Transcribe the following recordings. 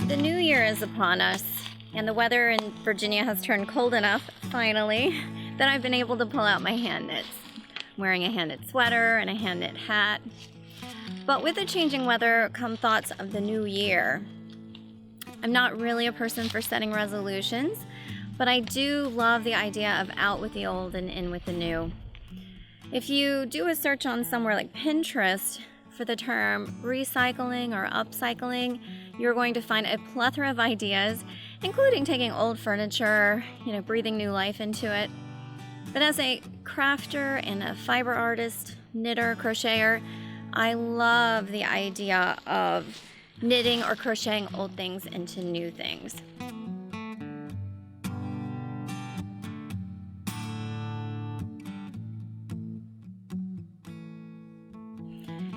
The new year is upon us, and the weather in Virginia has turned cold enough, finally, that I've been able to pull out my hand knits. I'm wearing a hand knit sweater and a hand knit hat. But with the changing weather come thoughts of the new year. I'm not really a person for setting resolutions, but I do love the idea of out with the old and in with the new. If you do a search on somewhere like Pinterest for the term recycling or upcycling, you're going to find a plethora of ideas, including taking old furniture, breathing new life into it. But as a crafter and a fiber artist, knitter, crocheter, I love the idea of knitting or crocheting old things into new things.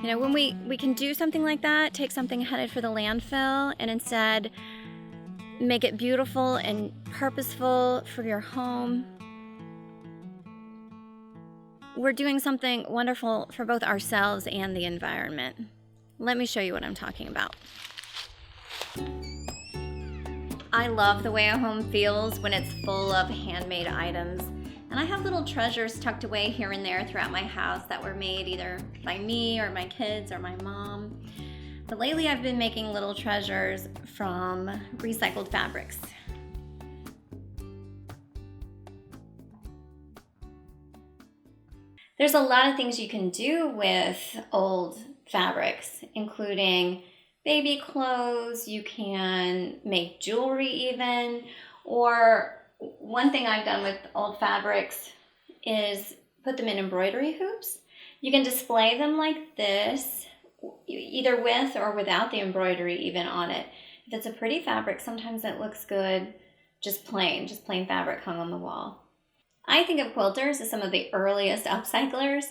When we can do something like that, take something headed for the landfill and instead make it beautiful and purposeful for your home, we're doing something wonderful for both ourselves and the environment. Let me show you what I'm talking about. I love the way a home feels when it's full of handmade items. And I have little treasures tucked away here and there throughout my house that were made either by me or my kids or my mom. But lately I've been making little treasures from recycled fabrics. There's a lot of things you can do with old fabrics, including baby clothes. You can make jewelry even, or one thing I've done with old fabrics is put them in embroidery hoops. You can display them like this, either with or without the embroidery even on it. If it's a pretty fabric, sometimes it looks good just plain fabric hung on the wall. I think of quilters as some of the earliest upcyclers.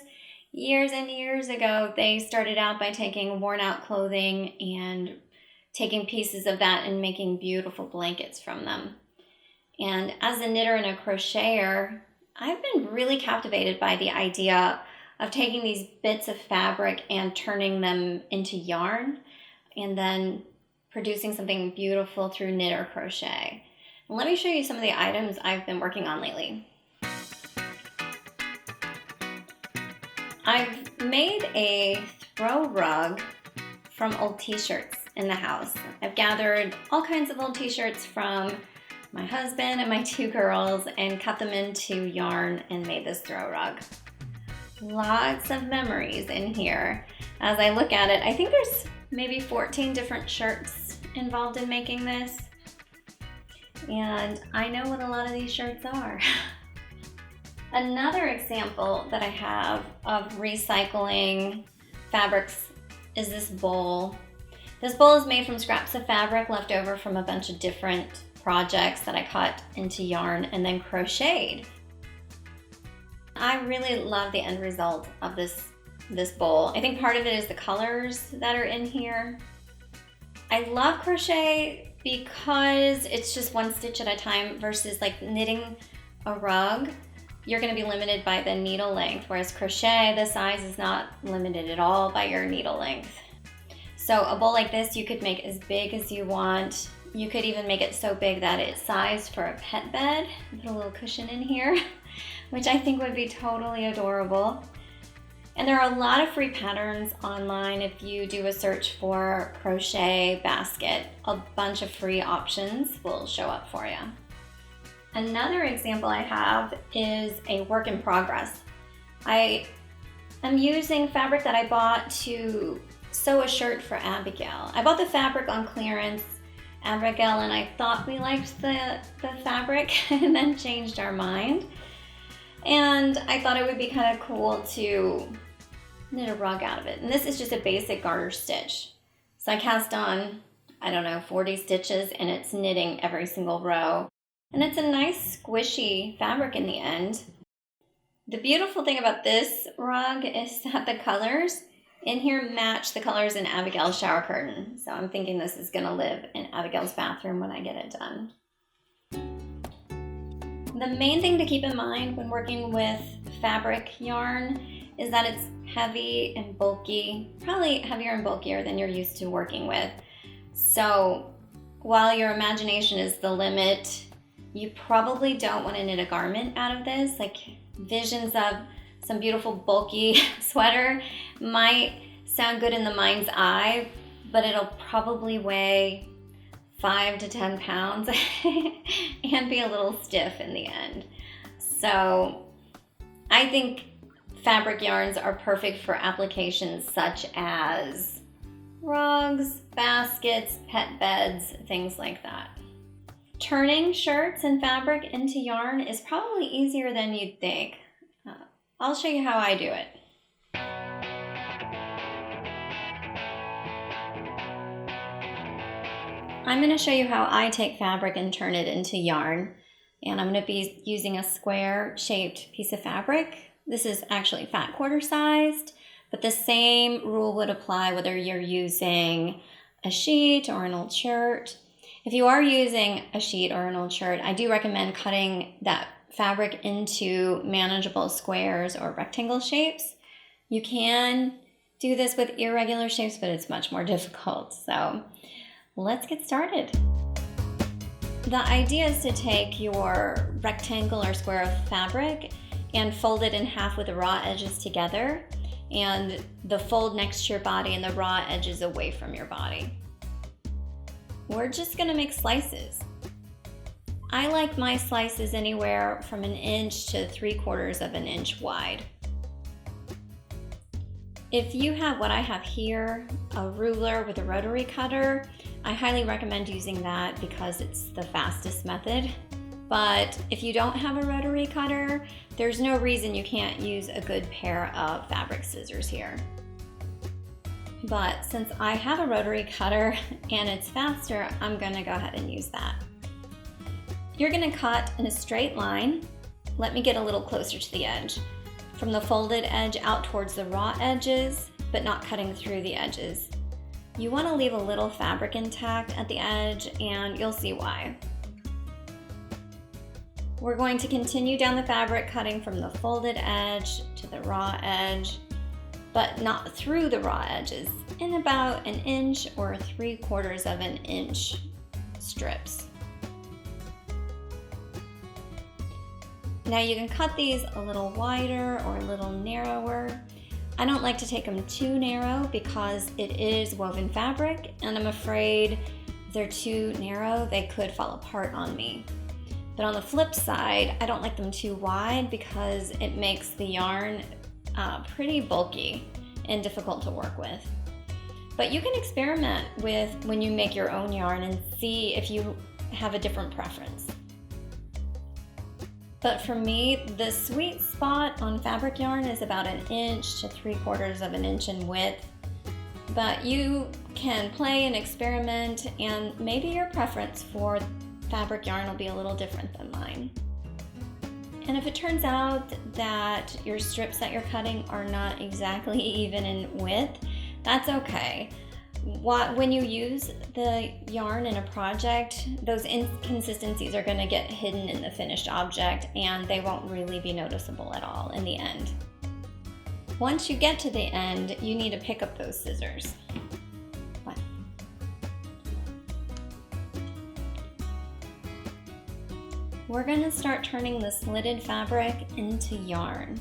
Years and years ago, they started out by taking worn out clothing and taking pieces of that and making beautiful blankets from them. And as a knitter and a crocheter, I've been really captivated by the idea of taking these bits of fabric and turning them into yarn and then producing something beautiful through knit or crochet. And let me show you some of the items I've been working on lately. I've made a throw rug from old t-shirts in the house. I've gathered all kinds of old t-shirts from my husband and my two girls and cut them into yarn and made this throw rug. Lots of memories in here. As I look at it, I think there's maybe 14 different shirts involved in making this. And I know what a lot of these shirts are. Another example that I have of recycling fabrics is this bowl. This bowl is made from scraps of fabric left over from a bunch of different projects that I cut into yarn and then crocheted. I really love the end result of this bowl. I think part of it is the colors that are in here. I love crochet because it's just one stitch at a time versus like knitting a rug. You're going to be limited by the needle length, whereas crochet, the size is not limited at all by your needle length. So a bowl like this you could make as big as you want. You could even make it so big that it's sized for a pet bed. Put a little cushion in here, which I think would be totally adorable. And there are a lot of free patterns online. If you do a search for crochet basket, a bunch of free options will show up for you. Another example I have is a work in progress. I am using fabric that I bought to sew a shirt for Abigail. I bought the fabric on clearance, Abigail and I thought we liked the fabric and then changed our mind. And I thought it would be kind of cool to knit a rug out of it. And this is just a basic garter stitch. So I cast on, 40 stitches and it's knitting every single row. And it's a nice squishy fabric in the end. The beautiful thing about this rug is that the colors in here match the colors in Abigail's shower curtain. So I'm thinking this is gonna live in Abigail's bathroom when I get it done. The main thing to keep in mind when working with fabric yarn is that it's heavy and bulky, probably heavier and bulkier than you're used to working with. So while your imagination is the limit, you probably don't want to knit a garment out of this. Like, visions of some beautiful bulky sweater might sound good in the mind's eye, but it'll probably weigh 5 to 10 pounds and be a little stiff in the end. So I think fabric yarns are perfect for applications such as rugs, baskets, pet beds, things like that. Turning shirts and fabric into yarn is probably easier than you'd think. I'll show you how I do it. I'm going to show you how I take fabric and turn it into yarn. And I'm going to be using a square shaped piece of fabric. This is actually fat quarter sized, but the same rule would apply whether you're using a sheet or an old shirt. If you are using a sheet or an old shirt, I do recommend cutting that fabric into manageable squares or rectangle shapes. You can do this with irregular shapes, but it's much more difficult. So let's get started. The idea is to take your rectangle or square of fabric and fold it in half with the raw edges together, and the fold next to your body and the raw edges away from your body. We're just gonna make slices. I like my slices anywhere from 1 inch to 3/4 of an inch wide. If you have what I have here, a ruler with a rotary cutter, I highly recommend using that because it's the fastest method. But if you don't have a rotary cutter, there's no reason you can't use a good pair of fabric scissors here. But since I have a rotary cutter and it's faster, I'm gonna go ahead and use that. You're gonna cut in a straight line. Let me get a little closer to the edge. From the folded edge out towards the raw edges, but not cutting through the edges. You wanna leave a little fabric intact at the edge, and you'll see why. We're going to continue down the fabric, cutting from the folded edge to the raw edge, but not through the raw edges, in about 1 inch or 3/4 of an inch strips. Now you can cut these a little wider or a little narrower. I don't like to take them too narrow because it is woven fabric, and I'm afraid if they're too narrow, they could fall apart on me. But on the flip side, I don't like them too wide because it makes the yarn pretty bulky and difficult to work with. But you can experiment with when you make your own yarn and see if you have a different preference. But for me, the sweet spot on fabric yarn is about 1 inch to 3/4 of an inch in width. But you can play and experiment, and maybe your preference for fabric yarn will be a little different than mine. And if it turns out that your strips that you're cutting are not exactly even in width, that's okay. When you use the yarn in a project, those inconsistencies are going to get hidden in the finished object, and they won't really be noticeable at all in the end. Once you get to the end, you need to pick up those scissors. We're going to start turning the slitted fabric into yarn.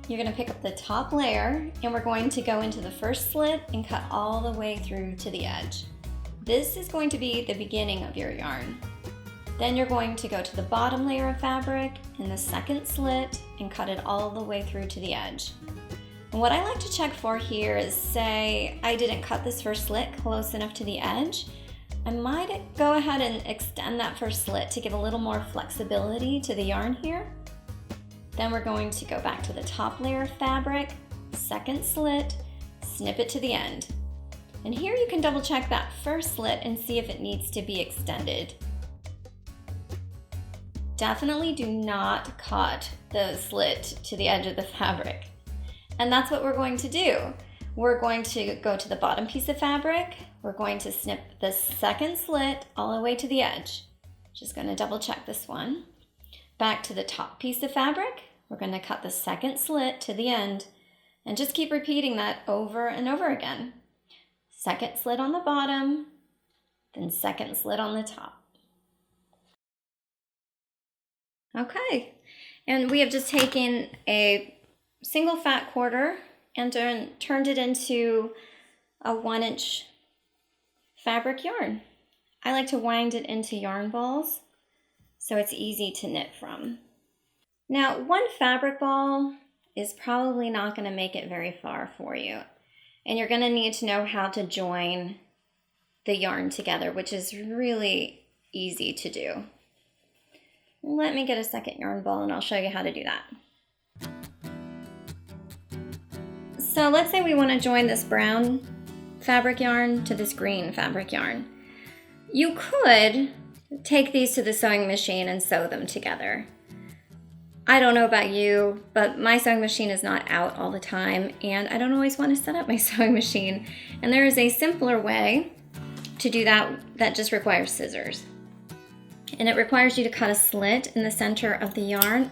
You're going to pick up the top layer, and we're going to go into the first slit and cut all the way through to the edge. This is going to be the beginning of your yarn. Then you're going to go to the bottom layer of fabric in the second slit and cut it all the way through to the edge. And what I like to check for here is, say I didn't cut this first slit close enough to the edge, I might go ahead and extend that first slit to give a little more flexibility to the yarn here. Then we're going to go back to the top layer of fabric, second slit, snip it to the end. And here you can double check that first slit and see if it needs to be extended. Definitely do not cut the slit to the edge of the fabric. And that's what we're going to do. We're going to go to the bottom piece of fabric. We're going to snip the second slit all the way to the edge. Just going to double check this one. Back to the top piece of fabric. We're going to cut the second slit to the end and just keep repeating that over and over again. Second slit on the bottom, then second slit on the top. Okay, and we have just taken a single fat quarter and turned it into a 1-inch fabric yarn. I like to wind it into yarn balls so it's easy to knit from. Now, one fabric ball is probably not going to make it very far for you, and you're going to need to know how to join the yarn together, which is really easy to do. Let me get a second yarn ball and I'll show you how to do that. So let's say we want to join this brown fabric yarn to this green fabric yarn. You could take these to the sewing machine and sew them together. I don't know about you, but my sewing machine is not out all the time and I don't always want to set up my sewing machine. And there is a simpler way to do that just requires scissors. And it requires you to cut a slit in the center of the yarn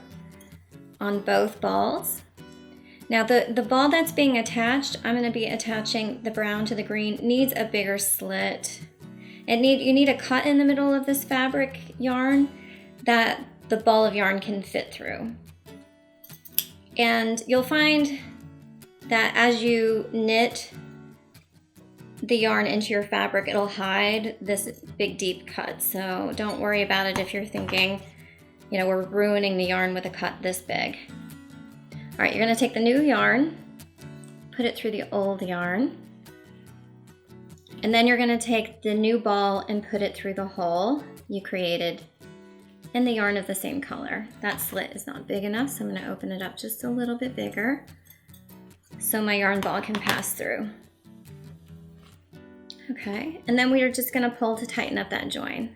on both balls. Now the ball that's being attached, I'm going to be attaching the brown to the green, needs a bigger slit. You need a cut in the middle of this fabric yarn that the ball of yarn can fit through. And you'll find that as you knit the yarn into your fabric, it'll hide this big deep cut. So don't worry about it if you're thinking, we're ruining the yarn with a cut this big. All right, you're gonna take the new yarn, put it through the old yarn, and then you're gonna take the new ball and put it through the hole you created in the yarn of the same color. That slit is not big enough, so I'm gonna open it up just a little bit bigger so my yarn ball can pass through. Okay, and then we are just gonna pull to tighten up that join.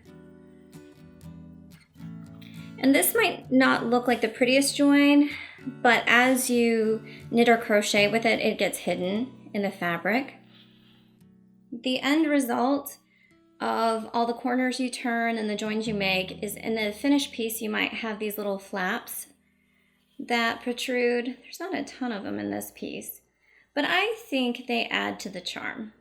And this might not look like the prettiest join, but as you knit or crochet with it, it gets hidden in the fabric. The end result of all the corners you turn and the joins you make is in the finished piece, you might have these little flaps that protrude. There's not a ton of them in this piece, but I think they add to the charm.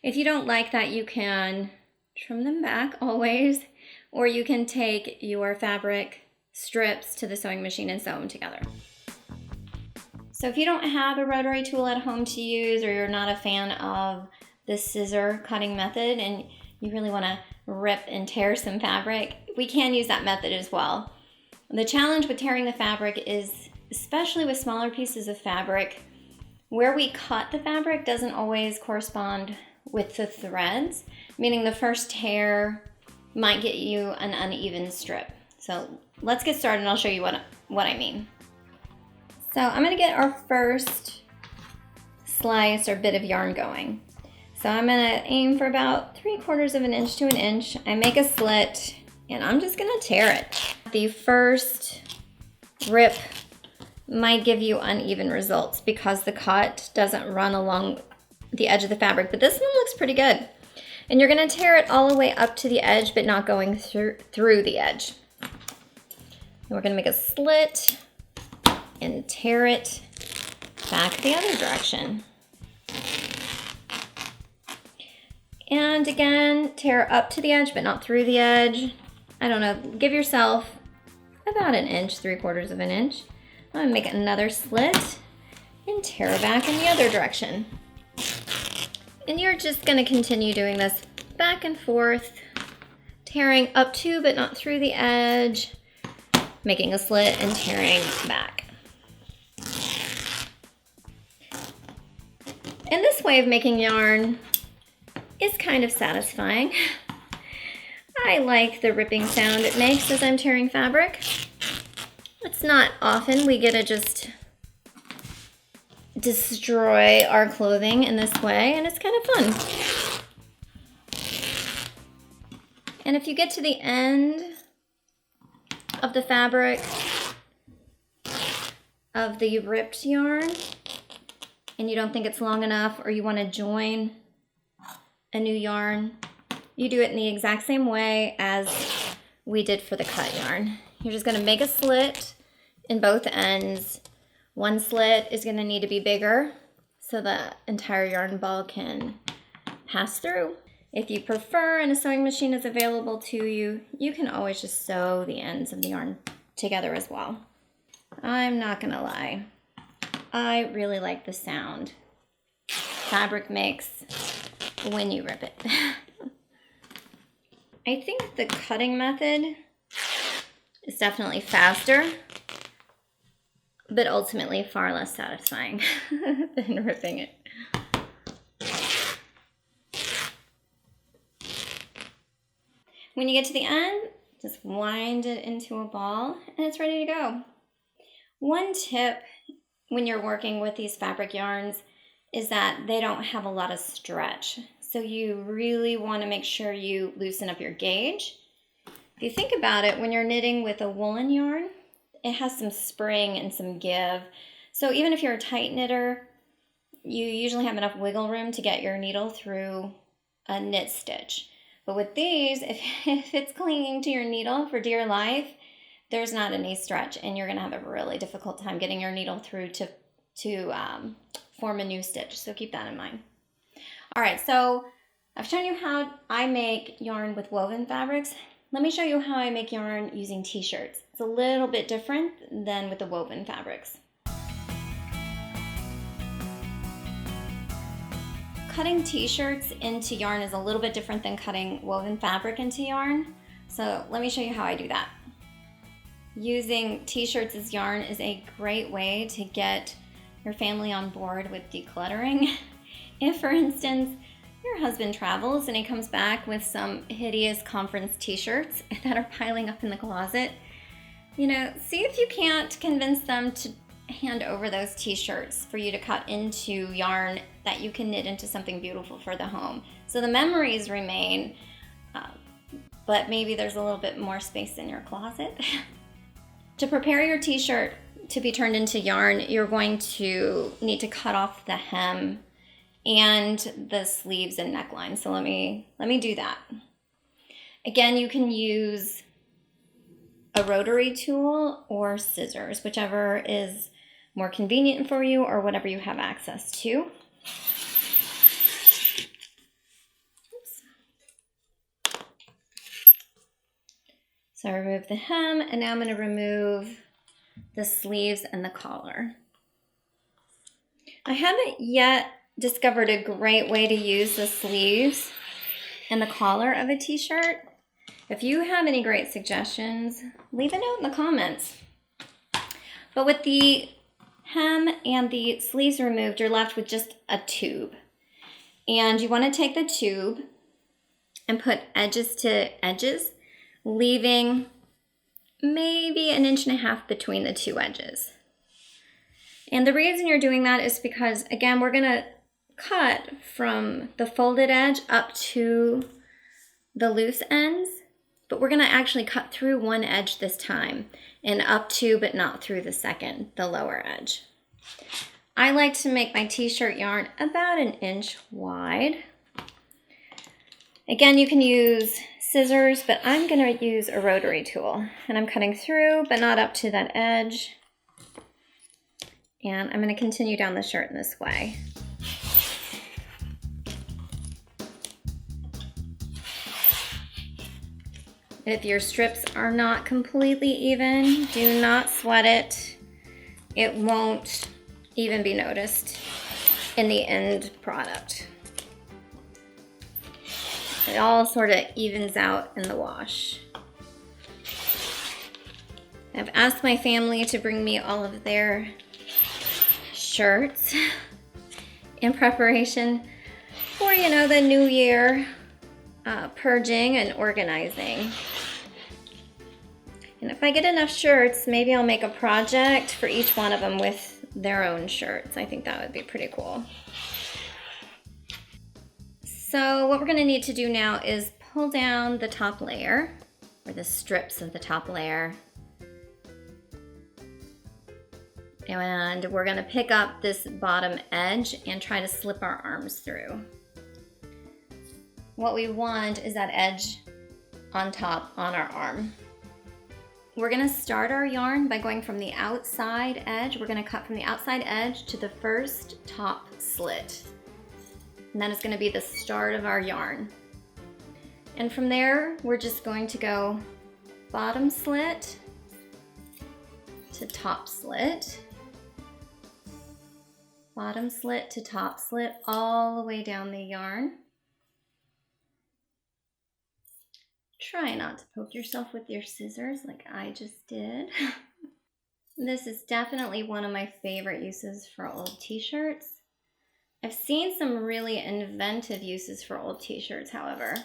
If you don't like that, you can trim them back always, or you can take your fabric strips to the sewing machine and sew them together. So if you don't have a rotary tool at home to use, or you're not a fan of the scissor cutting method and you really want to rip and tear some fabric, we can use that method as well. The challenge with tearing the fabric is, especially with smaller pieces of fabric, where we cut the fabric doesn't always correspond with the threads, meaning the first tear might get you an uneven strip. So let's get started and I'll show you what I mean. So I'm going to get our first slice or bit of yarn going. So I'm going to aim for about 3/4 of an inch to an inch. I make a slit and I'm just going to tear it. The first rip might give you uneven results because the cut doesn't run along the edge of the fabric, but this one looks pretty good. And you're going to tear it all the way up to the edge, but not going through the edge. And we're going to make a slit and tear it back the other direction. And again, tear up to the edge, but not through the edge. I don't know, give yourself about an inch, 3/4 of an inch. I'm gonna make another slit and tear it back in the other direction. And you're just gonna continue doing this back and forth, tearing up to but not through the edge, making a slit and tearing back. And this way of making yarn is kind of satisfying. I like the ripping sound it makes as I'm tearing fabric. It's not often we get to just destroy our clothing in this way, and it's kind of fun. And if you get to the end of the fabric of the ripped yarn and you don't think it's long enough, or you want to join a new yarn, you do it in the exact same way as we did for the cut yarn. You're just going to make a slit in both ends. One slit is going to need to be bigger so the entire yarn ball can pass through. If you prefer and a sewing machine is available to you, you can always just sew the ends of the yarn together as well. I'm not gonna lie, I really like the sound fabric makes when you rip it. I think the cutting method is definitely faster, but ultimately far less satisfying than ripping it. When you get to the end, just wind it into a ball and it's ready to go. One tip when you're working with these fabric yarns is that they don't have a lot of stretch. So you really want to make sure you loosen up your gauge. If you think about it, when you're knitting with a woolen yarn, it has some spring and some give. So even if you're a tight knitter, you usually have enough wiggle room to get your needle through a knit stitch. But with these, if it's clinging to your needle for dear life, there's not any stretch and you're gonna have a really difficult time getting your needle through to form a new stitch. So keep that in mind. All right, so I've shown you how I make yarn with woven fabrics. Let me show you how I make yarn using t-shirts. It's a little bit different than with the woven fabrics. Cutting t-shirts into yarn is a little bit different than cutting woven fabric into yarn. So let me show you how I do that. Using t-shirts as yarn is a great way to get your family on board with decluttering. If, for instance, your husband travels and he comes back with some hideous conference t-shirts that are piling up in the closet, see if you can't convince them to hand over those t-shirts for you to cut into yarn that you can knit into something beautiful for the home. So the memories remain, but maybe there's a little bit more space in your closet. To prepare your t-shirt to be turned into yarn, you're going to need to cut off the hem and the sleeves and neckline. So let me do that. Again, you can use a rotary tool or scissors, whichever is more convenient for you or whatever you have access to. Oops. So I remove the hem and now I'm going to remove the sleeves and the collar. I haven't yet discovered a great way to use the sleeves and the collar of a t-shirt. If you have any great suggestions, leave a note in the comments. But with the hem and the sleeves removed, you're left with just a tube. And you want to take the tube and put edges to edges, leaving maybe 1.5 inches between the two edges. And the reason you're doing that is because, again, we're going to cut from the folded edge up to the loose ends, but we're going to actually cut through one edge this time and up to, but not through the second, the lower edge. I like to make my t-shirt yarn about 1 inch wide. Again, you can use scissors, but I'm going to use a rotary tool. And I'm cutting through, but not up to that edge. And I'm going to continue down the shirt in this way. If your strips are not completely even, do not sweat it. It won't even be noticed in the end product. It all sort of evens out in the wash. I've asked my family to bring me all of their shirts in preparation for, the new year purging and organizing. And if I get enough shirts, maybe I'll make a project for each one of them with their own shirts. I think that would be pretty cool. So what we're going to need to do now is pull down the top layer, or the strips of the top layer. And we're going to pick up this bottom edge and try to slip our arms through. What we want is that edge on top on our arm. We're going to start our yarn by going from the outside edge. We're going to cut from the outside edge to the first top slit. And that is going to be the start of our yarn. And from there, we're just going to go bottom slit to top slit, bottom slit to top slit, all the way down the yarn. Try not to poke yourself with your scissors like I just did. This is definitely one of my favorite uses for old t-shirts. I've seen some really inventive uses for old t-shirts, however.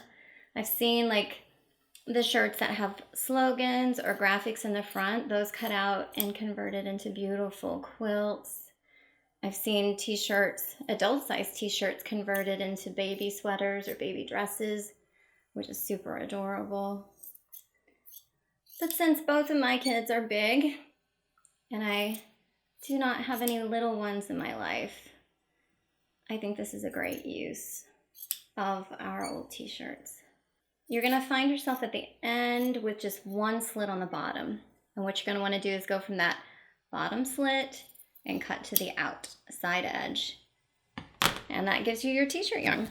I've seen like the shirts that have slogans or graphics in the front, those cut out and converted into beautiful quilts. I've seen t-shirts, adult size t-shirts converted into baby sweaters or baby dresses, which is super adorable. But since both of my kids are big and I do not have any little ones in my life, I think this is a great use of our old t-shirts. You're gonna find yourself at the end with just one slit on the bottom. And what you're gonna wanna do is go from that bottom slit and cut to the outside edge. And that gives you your t-shirt yarn.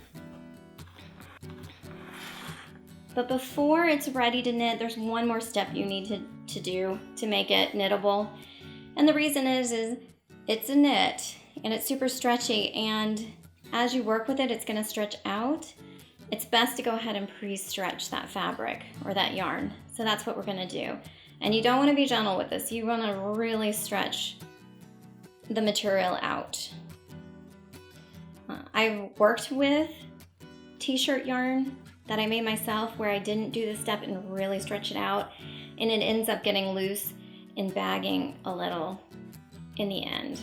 But before it's ready to knit, there's one more step you need to do to make it knittable. And the reason is it's a knit and it's super stretchy, and as you work with it, it's gonna stretch out. It's best to go ahead and pre-stretch that fabric or that yarn. So that's what we're gonna do. And you don't wanna be gentle with this. You wanna really stretch the material out. I've worked with t-shirt yarn that I made myself where I didn't do this step and really stretch it out, and it ends up getting loose and bagging a little in the end.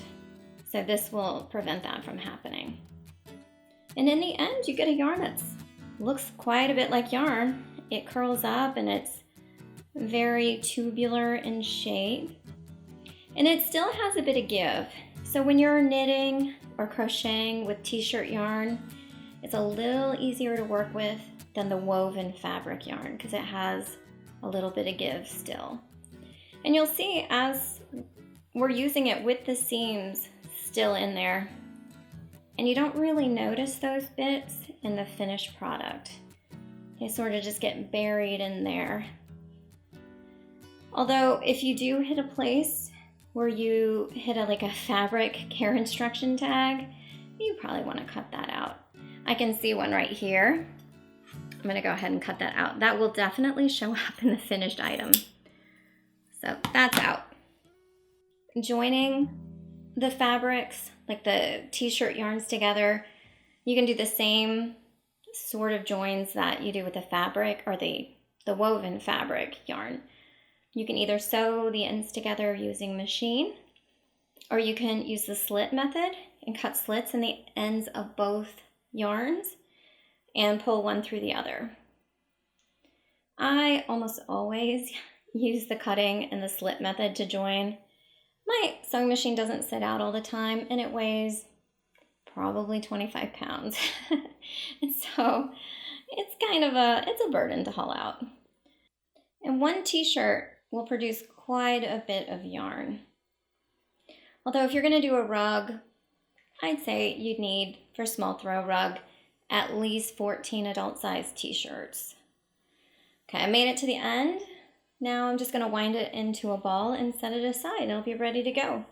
So this will prevent that from happening. And in the end, you get a yarn that looks quite a bit like yarn. It curls up and it's very tubular in shape. And it still has a bit of give. So when you're knitting or crocheting with t-shirt yarn, it's a little easier to work with than the woven fabric yarn because it has a little bit of give still. And you'll see as we're using it with the seams still in there, and you don't really notice those bits in the finished product. They sort of just get buried in there. Although if you do hit a place where you hit like a fabric care instruction tag, you probably want to cut that out. I can see one right here. I'm going to go ahead and cut that out. That will definitely show up in the finished item. So that's out. Joining the fabrics, like the t-shirt yarns together, you can do the same sort of joins that you do with the fabric or the woven fabric yarn. You can either sew the ends together using machine, or you can use the slit method and cut slits in the ends of both yarns and pull one through the other. I almost always use the cutting and the slit method to join. My sewing machine doesn't sit out all the time and it weighs probably 25 pounds. And so it's kind of it's a burden to haul out. And one t-shirt will produce quite a bit of yarn. Although if you're going to do a rug, I'd say you'd need, for small throw rug, at least 14 adult size t-shirts. Okay, I made it to the end. Now I'm just going to wind it into a ball and set it aside. It'll be ready to go.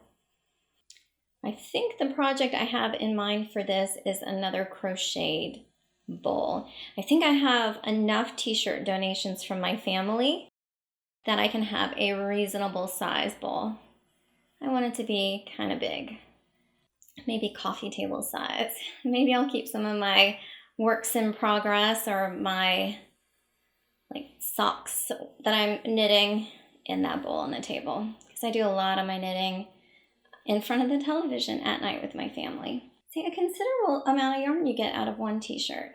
I think the project I have in mind for this is another crocheted bowl. I think I have enough t-shirt donations from my family that I can have a reasonable size bowl. I want it to be kind of big, maybe coffee table size. Maybe I'll keep some of my works in progress or my socks that I'm knitting in that bowl on the table, because I do a lot of my knitting in front of the television at night with my family. See, a considerable amount of yarn you get out of one t-shirt.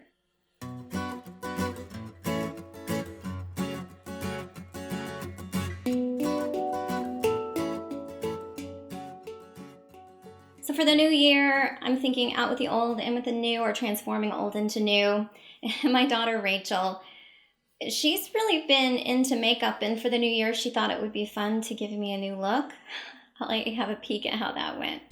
So for the new year, I'm thinking out with the old, in with the new, or transforming old into new. And my daughter Rachel, she's really been into makeup, and for the new year, she thought it would be fun to give me a new look. I'll let you have a peek at how that went.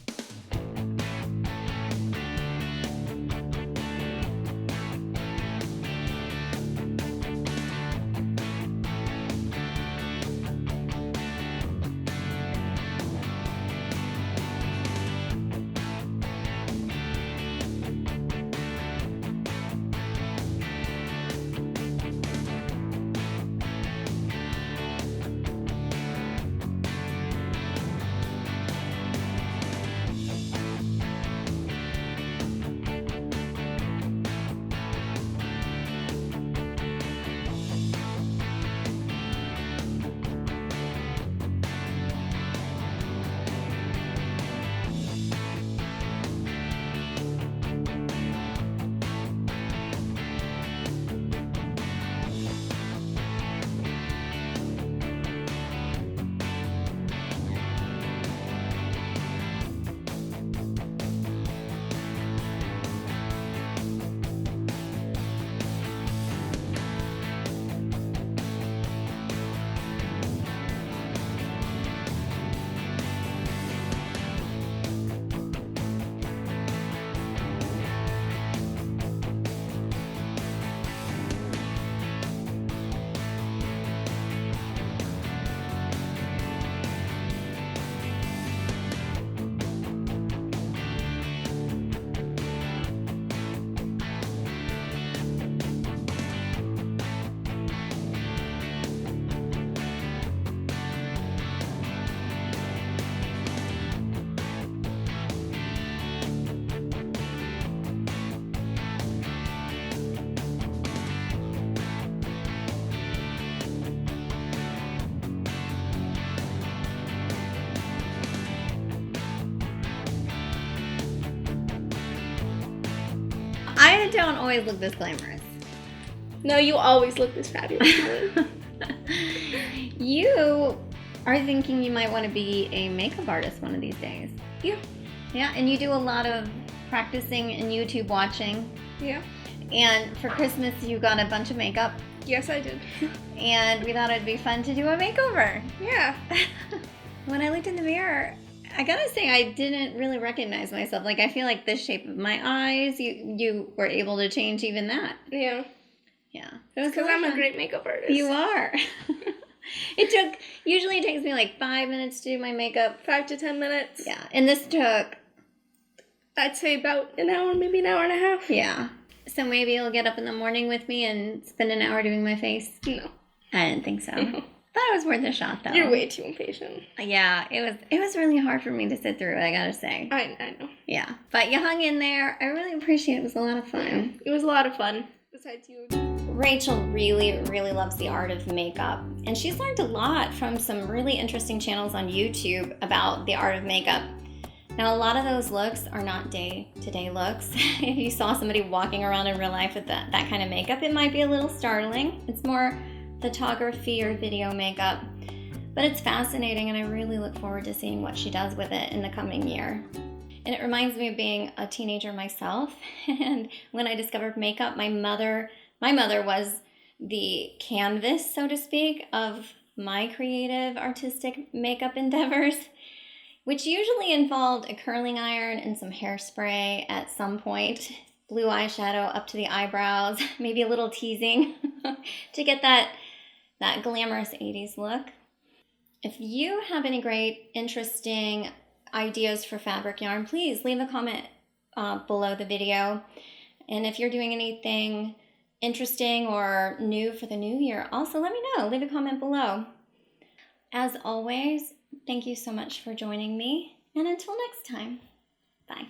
don't always look this glamorous. No, you always look this fabulous. You are thinking you might want to be a makeup artist one of these days. Yeah. Yeah, and you do a lot of practicing and YouTube watching. Yeah. And for Christmas, you got a bunch of makeup. Yes, I did. And we thought it'd be fun to do a makeover. Yeah. When I looked in the mirror, I gotta say, I didn't really recognize myself. Like, I feel like the shape of my eyes, you were able to change even that. Yeah. Yeah. Because I'm a great makeup artist. You are. Usually it takes me like 5 minutes to do my makeup. 5 to 10 minutes. Yeah. And this took, I'd say about an hour, maybe an hour and a half. yeah. So maybe you'll get up in the morning with me and spend an hour doing my face? No. I didn't think so. Thought it was worth a shot, though. You're way too impatient. Yeah, it was really hard for me to sit through it, I gotta say. I know. Yeah. But you hung in there. I really appreciate it. It was a lot of fun. It was a lot of fun. Besides you. Rachel really, really loves the art of makeup. And she's learned a lot from some really interesting channels on YouTube about the art of makeup. Now, a lot of those looks are not day-to-day looks. If you saw somebody walking around in real life with that kind of makeup, it might be a little startling. It's more photography or video makeup. But it's fascinating, and I really look forward to seeing what she does with it in the coming year. And it reminds me of being a teenager myself. And when I discovered makeup, my mother was the canvas, so to speak, of my creative artistic makeup endeavors, which usually involved a curling iron and some hairspray at some point, blue eyeshadow up to the eyebrows, maybe a little teasing to get that glamorous 80s look. If you have any great, interesting ideas for fabric yarn, please leave a comment below the video. And if you're doing anything interesting or new for the new year, also let me know. Leave a comment below. As always, thank you so much for joining me, and until next time, bye.